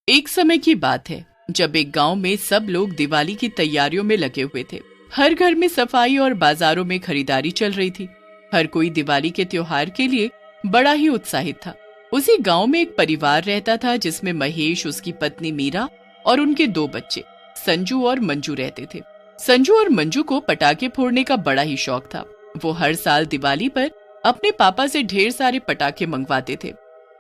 एक समय की बात है जब एक गांव में सब लोग दिवाली की तैयारियों में लगे हुए थे। हर घर में सफाई और बाजारों में खरीदारी चल रही थी। हर कोई दिवाली के त्योहार के लिए बड़ा ही उत्साहित था। उसी गांव में एक परिवार रहता था जिसमें महेश, उसकी पत्नी मीरा और उनके 2 बच्चे संजू और मंजू रहते थे। संजू और मंजू को पटाखे फोड़ने का बड़ा ही शौक था। वो हर साल दिवाली पर अपने पापा से ढेर सारे पटाखे मंगवाते थे।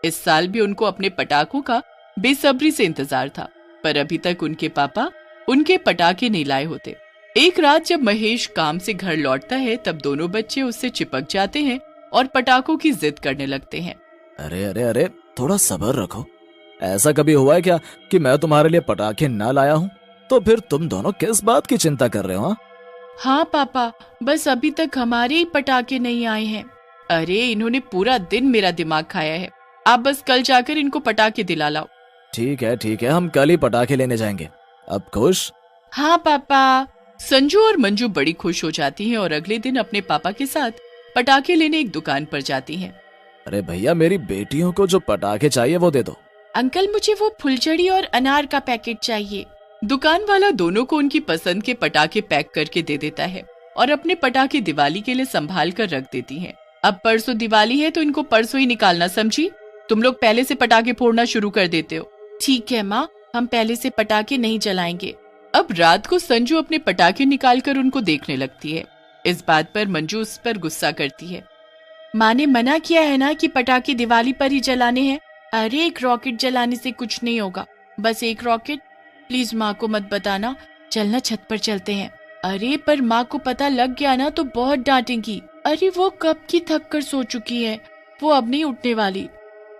इस साल भी उनको अपने पटाखों का बेसब्री से इंतजार था, पर अभी तक उनके पापा उनके पटाखे नहीं लाए होते। एक रात जब महेश काम से घर लौटता है तब दोनों बच्चे उससे चिपक जाते हैं और पटाखों की जिद करने लगते हैं। अरे अरे अरे, थोड़ा सब्र रखो। ऐसा कभी हुआ है क्या कि मैं तुम्हारे लिए पटाखे ना लाया हूँ? तो फिर तुम दोनों किस बात की चिंता कर रहे हो? हाँ पापा, बस अभी तक हमारे ही पटाखे नहीं आए हैं। अरे इन्होंने पूरा दिन मेरा दिमाग खाया है। आप बस कल जाकर इनको पटाखे दिला लाओ। ठीक है, हम कल ही पटाखे लेने जाएंगे। अब खुश? हाँ पापा। संजू और मंजू बड़ी खुश हो जाती हैं और अगले दिन अपने पापा के साथ पटाखे लेने एक दुकान पर जाती हैं। अरे भैया, मेरी बेटियों को जो पटाखे चाहिए वो दे दो। अंकल, मुझे वो फुलझड़ी और अनार का पैकेट चाहिए। दुकान वाला दोनों को उनकी पसंद के पटाखे पैक करके दे देता है और अपने पटाखे दिवाली के लिए संभाल कर रख देती हैं। अब परसों दिवाली है तो इनको परसों ही निकालना, समझी? तुम लोग पहले से पटाखे फोड़ना शुरू कर देते हो। ठीक है माँ, हम पहले से पटाखे नहीं जलाएंगे। अब रात को संजू अपने पटाखे निकालकर उनको देखने लगती है। इस बात पर मंजू उस पर गुस्सा करती है। माँ ने मना किया है ना कि पटाखे दिवाली पर ही जलाने हैं। अरे एक रॉकेट जलाने से कुछ नहीं होगा, बस एक रॉकेट। प्लीज माँ को मत बताना, चलना छत पर चलते हैं। अरे पर माँ को पता लग गया ना तो बहुत डांटेंगी। अरे वो कब की थक कर सो चुकी है, वो अब नहीं उठने वाली।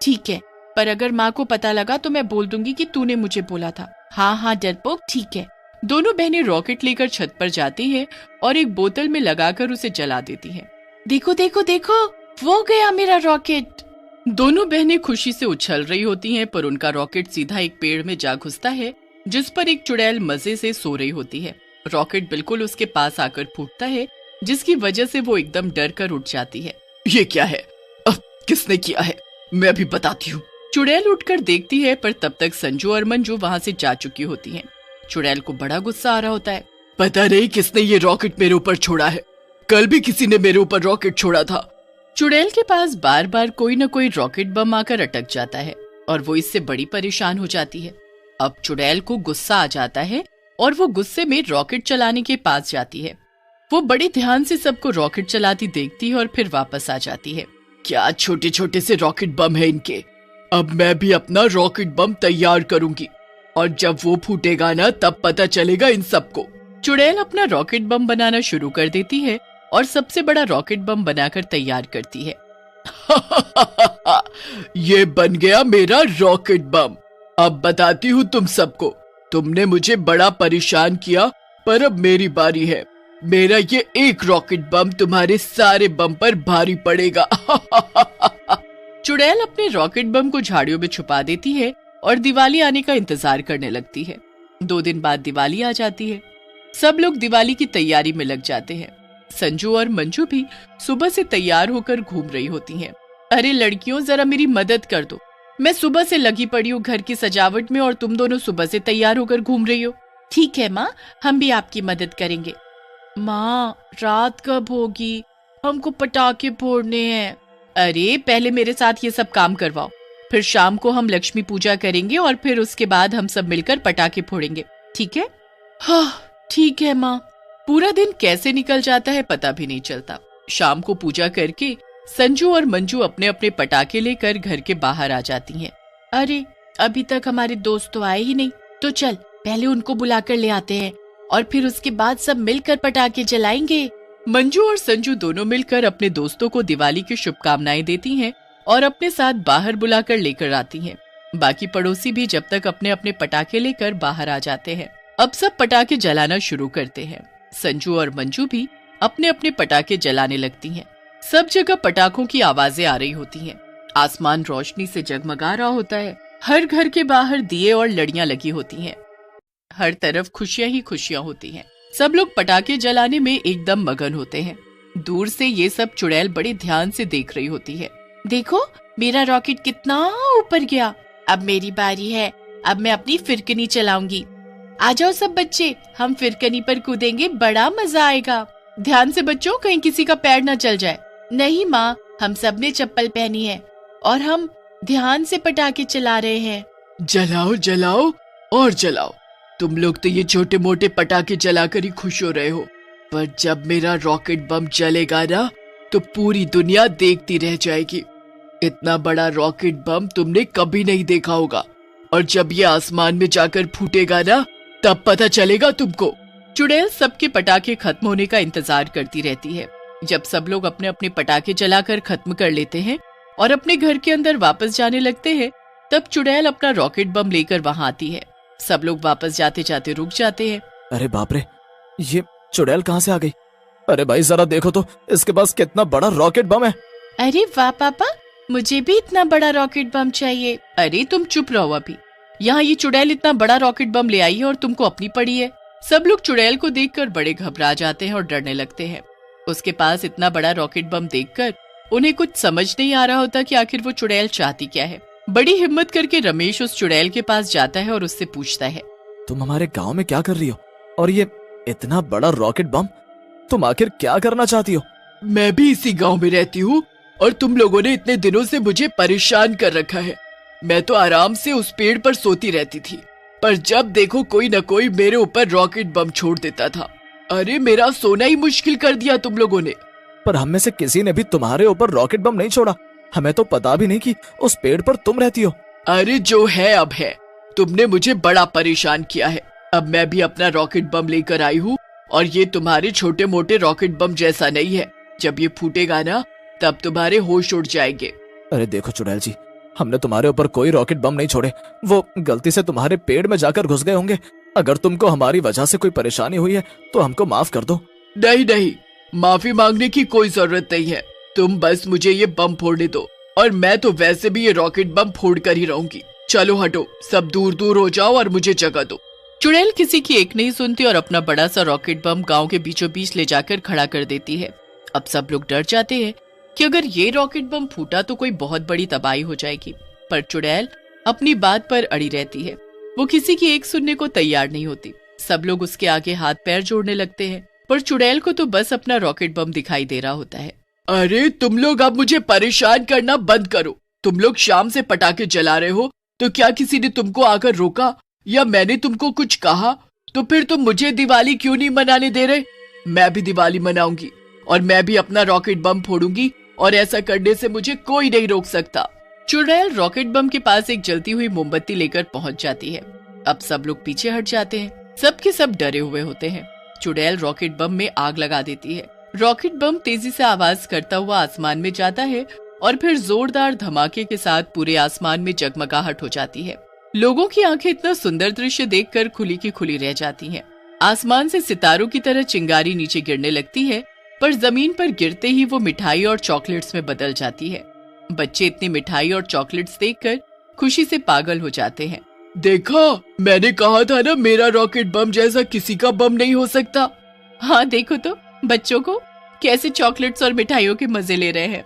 ठीक है, पर अगर माँ को पता लगा तो मैं बोल दूंगी कि तूने मुझे बोला था। हाँ डरपोक, ठीक है। दोनों बहनें रॉकेट लेकर छत पर जाती हैं और एक बोतल में लगाकर उसे जला देती हैं। देखो देखो देखो, वो गया मेरा रॉकेट। दोनों बहनें खुशी से उछल रही होती हैं, पर उनका रॉकेट सीधा एक पेड़ में जा घुसता है जिस पर एक चुड़ैल मजे से सो रही होती है। रॉकेट बिल्कुल उसके पास आकर फूटता है, जिसकी वजह से वो एकदम डर कर उठ जाती है। ये क्या है? किसने किया है? मैं अभी बताती हूँ। चुड़ैल उठकर देखती है, पर तब तक संजू और मंजू वहाँ से जा चुकी होती हैं। चुड़ैल को बड़ा गुस्सा आ रहा होता है। पता नहीं किसने ये रॉकेट मेरे ऊपर छोड़ा है। कल भी किसी ने मेरे ऊपर रॉकेट छोड़ा था। चुड़ैल के पास बार बार कोई न कोई रॉकेट बम आकर अटक जाता है और वो इससे बड़ी परेशान हो जाती है। अब चुड़ैल को गुस्सा आ जाता है और वो गुस्से में रॉकेट चलाने के पास जाती है। वो बड़े ध्यान से सबको रॉकेट चलाती देखती है और फिर वापस आ जाती है। क्या छोटे छोटे से रॉकेट बम है इनके। अब मैं भी अपना रॉकेट बम तैयार करूंगी और जब वो फूटेगा ना तब पता चलेगा इन सबको। चुड़ैल अपना रॉकेट बम बनाना शुरू कर देती है और सबसे बड़ा रॉकेट बम बनाकर तैयार करती है। ये बन गया मेरा रॉकेट बम। अब बताती हूँ तुम सबको। तुमने मुझे बड़ा परेशान किया, पर अब मेरी बारी है। मेरा ये एक रॉकेट बम तुम्हारे सारे बम पर भारी पड़ेगा। चुड़ैल अपने रॉकेट बम को झाड़ियों में छुपा देती है और दिवाली आने का इंतजार करने लगती है। 2 दिन बाद दिवाली आ जाती है। सब लोग दिवाली की तैयारी में लग जाते हैं। संजू और मंजू भी सुबह से तैयार होकर घूम रही होती हैं। अरे लड़कियों, जरा मेरी मदद कर दो। मैं सुबह से लगी पड़ी हूँ घर की सजावट में और तुम दोनों सुबह से तैयार होकर घूम रही हो। ठीक है माँ, हम भी आपकी मदद करेंगे। माँ, रात कब होगी? हमको पटाखे फोड़ने हैं। अरे पहले मेरे साथ ये सब काम करवाओ, फिर शाम को हम लक्ष्मी पूजा करेंगे और फिर उसके बाद हम सब मिलकर पटाखे फोड़ेंगे, ठीक है? हाँ ठीक है माँ। पूरा दिन कैसे निकल जाता है पता भी नहीं चलता। शाम को पूजा करके संजू और मंजू अपने अपने पटाखे लेकर घर के बाहर आ जाती हैं। अरे अभी तक हमारे दोस्त तो आए ही नहीं, तो चल पहले उनको बुलाकर ले आते हैं और फिर उसके बाद सब मिलकर पटाखे जलाएंगे। मंजू और संजू दोनों मिलकर अपने दोस्तों को दिवाली की शुभकामनाएं देती हैं और अपने साथ बाहर बुलाकर लेकर आती हैं। बाकी पड़ोसी भी जब तक अपने अपने पटाखे लेकर बाहर आ जाते हैं। अब सब पटाखे जलाना शुरू करते हैं। संजू और मंजू भी अपने अपने पटाखे जलाने लगती हैं। सब जगह पटाखों की आवाजें आ रही होती हैं। आसमान रोशनी से जगमगा रहा होता है। हर घर के बाहर दिए और लड़ियां लगी होती हैं। हर तरफ खुशियां ही खुशियां होती हैं। सब लोग पटाखे जलाने में एकदम मगन होते हैं। दूर से ये सब चुड़ैल बड़े ध्यान से देख रही होती है। देखो मेरा रॉकेट कितना ऊपर गया। अब मेरी बारी है, अब मैं अपनी फिरकनी चलाऊंगी। आ जाओ सब बच्चे, हम फिरकनी पर कूदेंगे, बड़ा मजा आएगा। ध्यान से बच्चों, कहीं किसी का पैर न चल जाए। नहीं माँ, हम सब ने चप्पल पहनी है और हम ध्यान से पटाखे चला रहे हैं। जलाओ जलाओ और जलाओ। तुम लोग तो ये छोटे मोटे पटाखे जलाकर ही खुश हो रहे हो, पर जब मेरा रॉकेट बम जलेगा ना तो पूरी दुनिया देखती रह जाएगी। इतना बड़ा रॉकेट बम तुमने कभी नहीं देखा होगा, और जब ये आसमान में जाकर फूटेगा ना तब पता चलेगा तुमको। चुड़ैल सबके पटाखे खत्म होने का इंतजार करती रहती है। जब सब लोग अपने अपने पटाखे जलाकर खत्म कर लेते हैं और अपने घर के अंदर वापस जाने लगते हैं, तब चुड़ैल अपना रॉकेट बम लेकर वहाँ आती है। सब लोग वापस जाते जाते रुक जाते हैं। अरे बाप रे, ये चुड़ैल कहाँ से आ गई? अरे भाई जरा देखो तो, इसके पास कितना बड़ा रॉकेट बम है। अरे वाह पापा, मुझे भी इतना बड़ा रॉकेट बम चाहिए। अरे तुम चुप रहो, अभी यहाँ ये चुड़ैल इतना बड़ा रॉकेट बम ले आई है और तुमको अपनी पड़ी है। सब लोग चुड़ैल को देखकर बड़े घबरा जाते हैं और डरने लगते हैं। उसके पास इतना बड़ा रॉकेट बम देखकर उन्हें कुछ समझ नहीं आ रहा होता कि आखिर वो चुड़ैल चाहती क्या है। बड़ी हिम्मत करके रमेश उस चुड़ैल के पास जाता है और उससे पूछता है, तुम हमारे गांव में क्या कर रही हो, और ये इतना बड़ा रॉकेट बम तुम आखिर क्या करना चाहती हो? मैं भी इसी गांव में रहती हूँ और तुम लोगों ने इतने दिनों से मुझे परेशान कर रखा है। मैं तो आराम से उस पेड़ पर सोती रहती थी, पर जब देखो कोई न कोई मेरे ऊपर रॉकेट बम छोड़ देता था। अरे मेरा सोना ही मुश्किल कर दिया तुम लोगों ने। पर हम में से किसी ने भी तुम्हारे ऊपर रॉकेट बम नहीं छोड़ा। हमें तो पता भी नहीं कि उस पेड़ पर तुम रहती हो। अरे जो है अब है, तुमने मुझे बड़ा परेशान किया है। अब मैं भी अपना रॉकेट बम लेकर आई हूँ, और ये तुम्हारे छोटे मोटे रॉकेट बम जैसा नहीं है। जब ये फूटेगा ना तब तुम्हारे होश उड़ जाएंगे। अरे देखो चुड़ैल जी, हमने तुम्हारे ऊपर कोई रॉकेट बम नहीं छोड़े, वो गलती से तुम्हारे पेड़ में जाकर घुस गए होंगे। अगर तुमको हमारी वजह से कोई परेशानी हुई है तो हमको माफ कर दो। नहीं नहीं, माफी मांगने की कोई जरूरत नहीं है। तुम बस मुझे ये बम फोड़ने दो, और मैं तो वैसे भी ये रॉकेट बम फोड़ कर ही रहूंगी। चलो हटो, सब दूर दूर हो जाओ और मुझे जगह दो। चुड़ैल किसी की एक नहीं सुनती और अपना बड़ा सा रॉकेट बम गांव के बीचों बीच ले जाकर खड़ा कर देती है। अब सब लोग डर जाते हैं कि अगर ये रॉकेट बम फूटा तो कोई बहुत बड़ी तबाही हो जाएगी, पर चुड़ैल अपनी बात पर अड़ी रहती है। वो किसी की एक सुनने को तैयार नहीं होती। सब लोग उसके आगे हाथ पैर जोड़ने लगते हैं, पर चुड़ैल को तो बस अपना रॉकेट बम दिखाई दे रहा होता है। अरे तुम लोग अब मुझे परेशान करना बंद करो। तुम लोग शाम से पटाखे जला रहे हो, तो क्या किसी ने तुमको आकर रोका या मैंने तुमको कुछ कहा? तो फिर तुम मुझे दिवाली क्यों नहीं मनाने दे रहे? मैं भी दिवाली मनाऊंगी और मैं भी अपना रॉकेट बम फोड़ूंगी, और ऐसा करने से मुझे कोई नहीं रोक सकता। चुड़ैल रॉकेट बम के पास एक जलती हुई मोमबत्ती लेकर पहुंच जाती है। अब सब लोग पीछे हट जाते हैं। सबके सब डरे हुए होते हैं। चुड़ैल रॉकेट बम में आग लगा देती है। रॉकेट बम तेजी से आवाज करता हुआ आसमान में जाता है और फिर जोरदार धमाके के साथ पूरे आसमान में जगमगाहट हो जाती है। लोगों की आंखें इतना सुंदर दृश्य देखकर खुली की खुली रह जाती हैं। आसमान से सितारों की तरह चिंगारी नीचे गिरने लगती है, पर जमीन पर गिरते ही वो मिठाई और चॉकलेट्स में बदल जाती है। बच्चे इतनी मिठाई और चॉकलेट्स देखकर खुशी से पागल हो जाते हैं। देखा, मैंने कहा था ना, मेरा रॉकेट बम जैसा किसी का बम नहीं हो सकता। हाँ देखो तो बच्चों को कैसे चॉकलेट्स और मिठाइयों के मजे ले रहे हैं।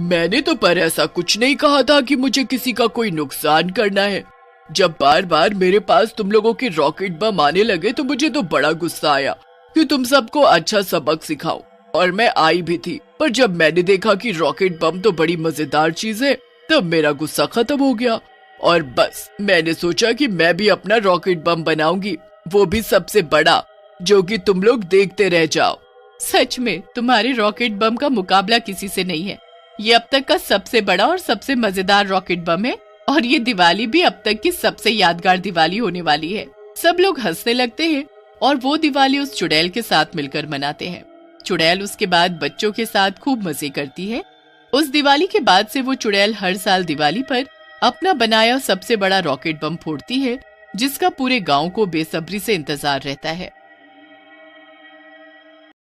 मैंने तो पर ऐसा कुछ नहीं कहा था कि मुझे किसी का कोई नुकसान करना है। जब बार बार मेरे पास तुम लोगों के रॉकेट बम आने लगे तो मुझे तो बड़ा गुस्सा आया कि तुम सबको अच्छा सबक सिखाओ, और मैं आई भी थी। पर जब मैंने देखा कि रॉकेट बम तो बड़ी मजेदार चीज है, तब मेरा गुस्सा खत्म हो गया, और बस मैंने सोचा कि मैं भी अपना रॉकेट बम बनाऊंगी, वो भी सबसे बड़ा, जो कि तुम लोग देखते रह जाओ। सच में तुम्हारे रॉकेट बम का मुकाबला किसी से नहीं है। ये अब तक का सबसे बड़ा और सबसे मजेदार रॉकेट बम है, और ये दिवाली भी अब तक की सबसे यादगार दिवाली होने वाली है। सब लोग हंसने लगते हैं और वो दिवाली उस चुड़ैल के साथ मिलकर मनाते हैं। चुड़ैल उसके बाद बच्चों के साथ खूब मजे करती है। उस दिवाली के बाद से वो चुड़ैल हर साल दिवाली पर अपना बनाया सबसे बड़ा रॉकेट बम फोड़ती है, जिसका पूरे गांव को बेसब्री से इंतजार रहता है।